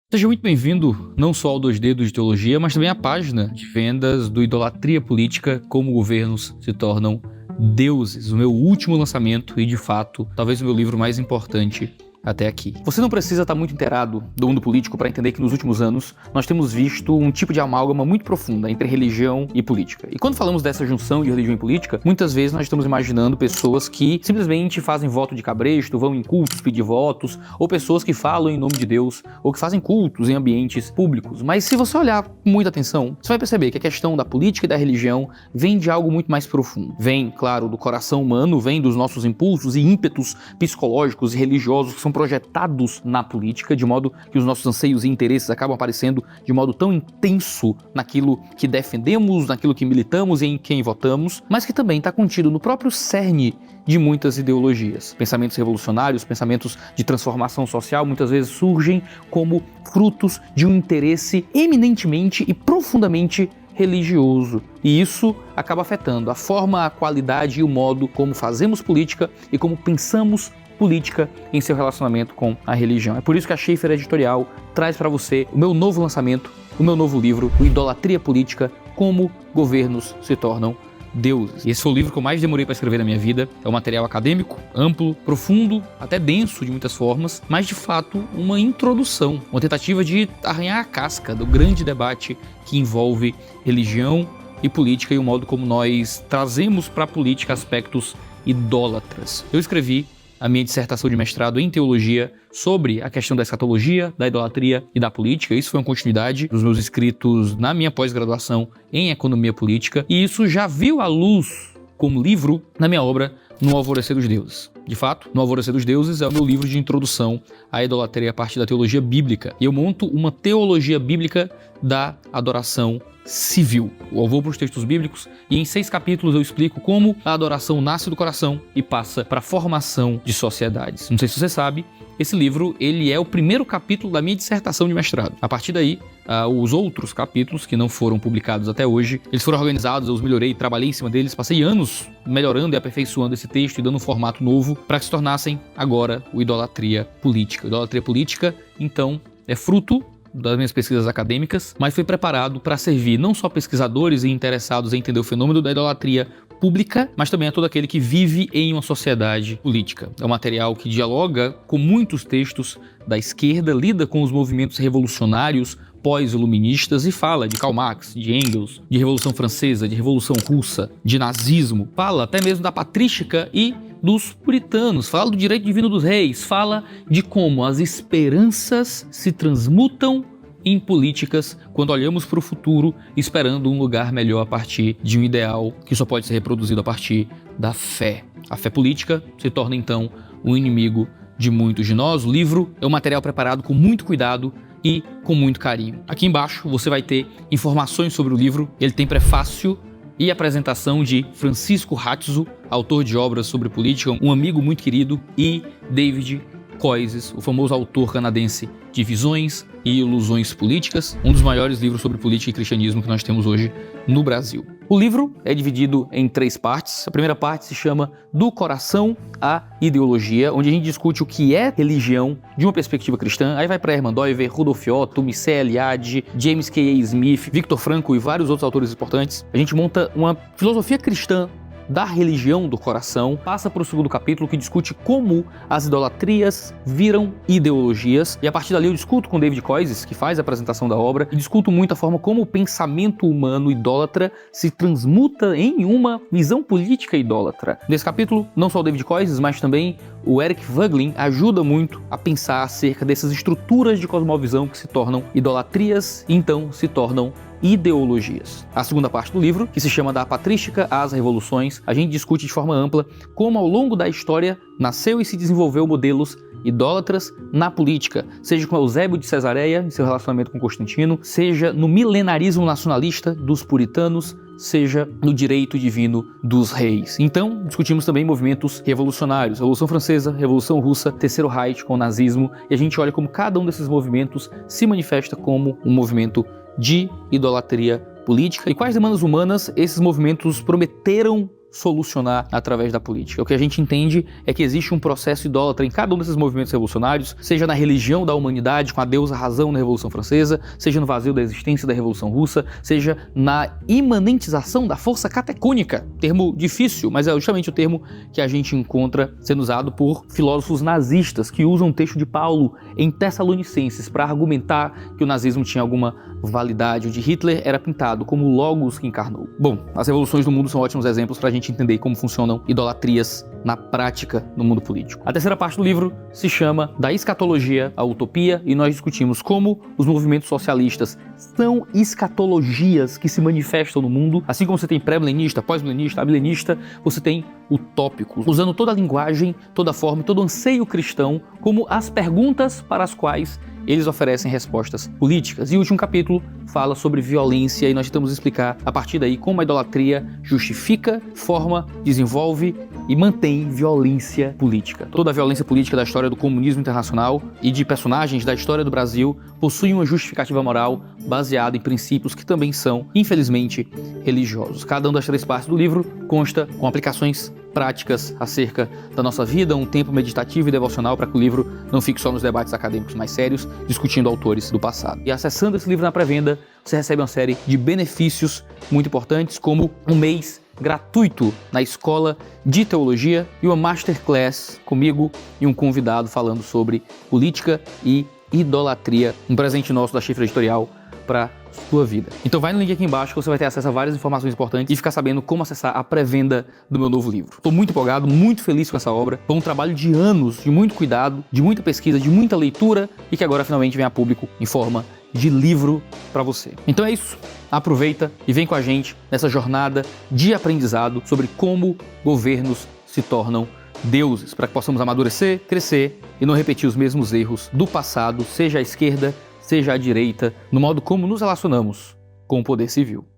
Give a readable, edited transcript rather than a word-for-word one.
Seja muito bem-vindo não só ao 2 Dedos de Teologia, mas também à página de vendas do Idolatria Política, como governos se tornam deuses. O meu último lançamento e, de fato, talvez o meu livro mais importante até aqui. Você não precisa estar muito inteirado do mundo político para entender que nos últimos anos nós temos visto um tipo de amálgama muito profunda entre religião e política. E quando falamos dessa junção de religião e política, muitas vezes nós estamos imaginando pessoas que simplesmente fazem voto de cabresto, vão em cultos pedir votos, ou pessoas que falam em nome de Deus, ou que fazem cultos em ambientes públicos. Mas se você olhar com muita atenção, você vai perceber que a questão da política e da religião vem de algo muito mais profundo. Vem, claro, do coração humano, vem dos nossos impulsos e ímpetos psicológicos e religiosos que são projetados na política, de modo que os nossos anseios e interesses acabam aparecendo de modo tão intenso naquilo que defendemos, naquilo que militamos e em quem votamos, mas que também está contido no próprio cerne de muitas ideologias. Pensamentos revolucionários, pensamentos de transformação social, muitas vezes surgem como frutos de um interesse eminentemente e profundamente religioso. E isso acaba afetando a forma, a qualidade e o modo como fazemos política e como pensamos política em seu relacionamento com a religião. É por isso que a Schaeffer Editorial traz para você o meu novo lançamento, o meu novo livro, o Idolatria Política, como governos se tornam deuses. E esse foi o livro que eu mais demorei para escrever na minha vida. É um material acadêmico, amplo, profundo, até denso de muitas formas, mas de fato uma introdução, uma tentativa de arranhar a casca do grande debate que envolve religião e política e o modo como nós trazemos para a política aspectos idólatras. Eu escrevi a minha dissertação de mestrado em teologia sobre a questão da escatologia, da idolatria e da política. Isso foi uma continuidade dos meus escritos na minha pós-graduação em economia política, e isso já viu a luz como livro na minha obra No Alvorecer dos Deuses. De fato, No Alvorecer dos Deuses é o meu livro de introdução à idolatria a partir da teologia bíblica. E eu monto uma teologia bíblica da adoração civil. Eu vou para os textos bíblicos e em 6 capítulos eu explico como a adoração nasce do coração e passa para a formação de sociedades. Não sei se você sabe, esse livro ele é o primeiro capítulo da minha dissertação de mestrado. A partir daí, os outros capítulos que não foram publicados até hoje, eles foram organizados, eu os melhorei, trabalhei em cima deles, passei anos melhorando e aperfeiçoando esse texto e dando um formato novo para que se tornassem agora o Idolatria Política. O Idolatria Política, então, é fruto das minhas pesquisas acadêmicas, mas foi preparado para servir não só pesquisadores e interessados em entender o fenômeno da idolatria pública, mas também a todo aquele que vive em uma sociedade política. É um material que dialoga com muitos textos da esquerda, lida com os movimentos revolucionários pós-iluministas e fala de Karl Marx, de Engels, de Revolução Francesa, de Revolução Russa, de nazismo, fala até mesmo da patrística e dos puritanos, fala do direito divino dos reis, fala de como as esperanças se transmutam em políticas quando olhamos para o futuro esperando um lugar melhor a partir de um ideal que só pode ser reproduzido a partir da fé. A fé política se torna então um inimigo de muitos de nós. O livro é um material preparado com muito cuidado e com muito carinho. Aqui embaixo você vai ter informações sobre o livro, ele tem prefácio e apresentação de Francisco Ratzo, autor de obras sobre política, um amigo muito querido, e David Koyzis, o famoso autor canadense de Visões e Ilusões Políticas, um dos maiores livros sobre política e cristianismo que nós temos hoje no Brasil. O livro é dividido em 3 partes. A primeira parte se chama Do Coração à Ideologia, onde a gente discute o que é religião de uma perspectiva cristã. Aí vai para Hermann Doiver, Rudolf Otto, Mircea Eliade, James K.A. Smith, Viktor Frankl e vários outros autores importantes. A gente monta uma filosofia cristã da religião do coração, passa para o segundo capítulo que discute como as idolatrias viram ideologias, e a partir dali eu discuto com David Koyzis, que faz a apresentação da obra, e discuto muito a forma como o pensamento humano idólatra se transmuta em uma visão política idólatra. Nesse capítulo, não só o David Koyzis, mas também o Eric Voegelin ajuda muito a pensar acerca dessas estruturas de cosmovisão que se tornam idolatrias e então se tornam ideologias. A segunda parte do livro, que se chama Da Patrística às Revoluções, a gente discute de forma ampla como ao longo da história nasceu e se desenvolveu modelos idólatras na política, seja com Eusébio de Cesareia em seu relacionamento com Constantino, seja no milenarismo nacionalista dos puritanos, seja no direito divino dos reis. Então, discutimos também movimentos revolucionários, Revolução Francesa, Revolução Russa, Terceiro Reich com o nazismo, e a gente olha como cada um desses movimentos se manifesta como um movimento de idolatria política e quais demandas humanas esses movimentos prometeram solucionar através da política. O que a gente entende é que existe um processo idólatra em cada um desses movimentos revolucionários, seja na religião da humanidade, com a deusa razão na Revolução Francesa, seja no vazio da existência da Revolução Russa, seja na imanentização da força catecônica, termo difícil, mas é justamente o termo que a gente encontra sendo usado por filósofos nazistas que usam o texto de Paulo em Tessalonicenses para argumentar que o nazismo tinha alguma validade. O de Hitler era pintado como o Logos que encarnou. Bom, as revoluções do mundo são ótimos exemplos para a gente entender como funcionam idolatrias na prática no mundo político. A terceira parte do livro se chama Da Escatologia à Utopia e nós discutimos como os movimentos socialistas são escatologias que se manifestam no mundo. Assim como você tem pré-milenista, pós-milenista, amilenista, você tem utópicos, usando toda a linguagem, toda a forma, todo o anseio cristão como as perguntas para as quais eles oferecem respostas políticas. E o último capítulo fala sobre violência e nós tentamos explicar a partir daí como a idolatria justifica, forma, desenvolve e mantém violência política. Toda a violência política da história do comunismo internacional e de personagens da história do Brasil possui uma justificativa moral baseada em princípios que também são, infelizmente, religiosos. Cada uma das três partes do livro consta com aplicações práticas acerca da nossa vida, um tempo meditativo e devocional para que o livro não fique só nos debates acadêmicos mais sérios, discutindo autores do passado. E acessando esse livro na pré-venda, você recebe uma série de benefícios muito importantes, como um mês gratuito na Escola de Teologia e uma Masterclass comigo e um convidado falando sobre política e idolatria, um presente nosso da Chifre Editorial para sua vida. Então vai no link aqui embaixo que você vai ter acesso a várias informações importantes e ficar sabendo como acessar a pré-venda do meu novo livro. Estou muito empolgado, muito feliz com essa obra. Foi um trabalho de anos, de muito cuidado, de muita pesquisa, de muita leitura e que agora finalmente vem a público em forma de livro para você. Então é isso. Aproveita e vem com a gente nessa jornada de aprendizado sobre como governos se tornam deuses, para que possamos amadurecer, crescer e não repetir os mesmos erros do passado, seja à esquerda, seja à direita, no modo como nos relacionamos com o poder civil.